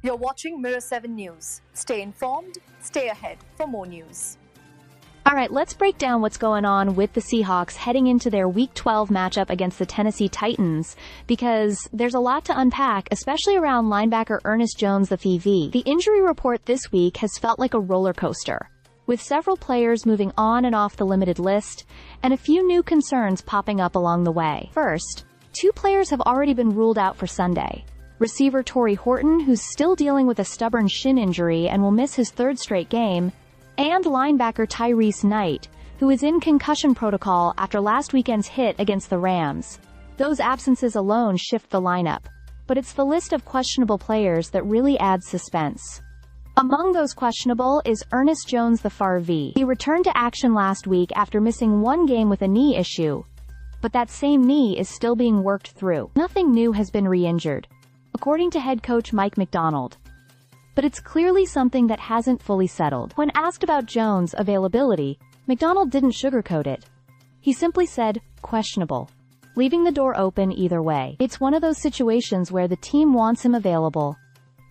You're watching Mirror 7 News. Stay informed, stay ahead for more news. All right, let's break down what's going on with the Seahawks heading into their Week 12 matchup against the Tennessee Titans, because there's a lot to unpack, especially around linebacker Ernest Jones, the FV. The injury report this week has felt like a roller coaster, with several players moving on and off the limited list, and a few new concerns popping up along the way. First, 2 players have already been ruled out for Sunday. Receiver Torrey Horton, who's still dealing with a stubborn shin injury and will miss his 3rd straight game, and linebacker Tyrese Knight, who is in concussion protocol after last weekend's hit against the Rams. Those absences alone shift the lineup, but it's the list of questionable players that really adds suspense. Among those questionable is Ernest Jones, the FV. He returned to action last week after missing 1 game with a knee issue, but that same knee is still being worked through. Nothing new has been re-injured, according to head coach Mike McDonald, but it's clearly something that hasn't fully settled. When asked about Jones' availability, McDonald didn't sugarcoat it. He simply said, questionable, leaving the door open either way. It's one of those situations where the team wants him available,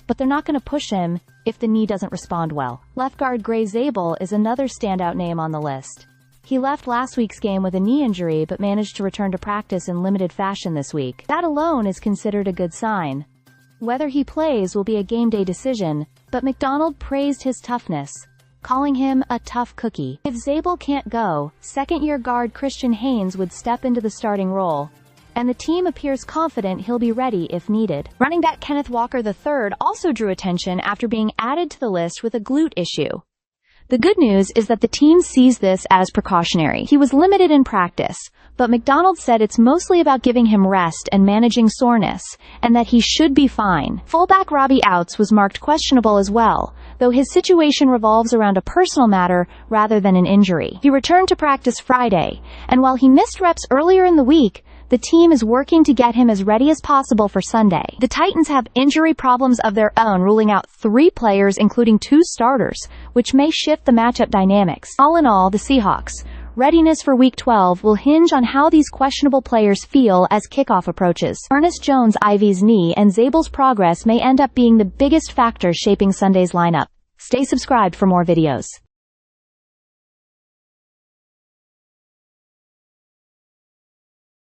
but they're not going to push him if the knee doesn't respond well. Left guard Gray Zabel is another standout name on the list. He left last week's game with a knee injury but managed to return to practice in limited fashion this week. That alone is considered a good sign. Whether he plays will be a game day decision, but McDonald praised his toughness, calling him a tough cookie. If Zabel can't go, second-year guard Christian Haynes would step into the starting role, and the team appears confident he'll be ready if needed. Running back Kenneth Walker III also drew attention after being added to the list with a glute issue. The good news is that the team sees this as precautionary. He was limited in practice, but McDonald said it's mostly about giving him rest and managing soreness, and that he should be fine. Fullback Robbie Outs was marked questionable as well, though his situation revolves around a personal matter rather than an injury. He returned to practice Friday, and while he missed reps earlier in the week, the team is working to get him as ready as possible for Sunday. The Titans have injury problems of their own, ruling out 3 players including 2 starters, which may shift the matchup dynamics. All in all, the Seahawks' readiness for Week 12 will hinge on how these questionable players feel as kickoff approaches. Ernest Jones' IV's knee and Zabel's progress may end up being the biggest factor shaping Sunday's lineup. Stay subscribed for more videos.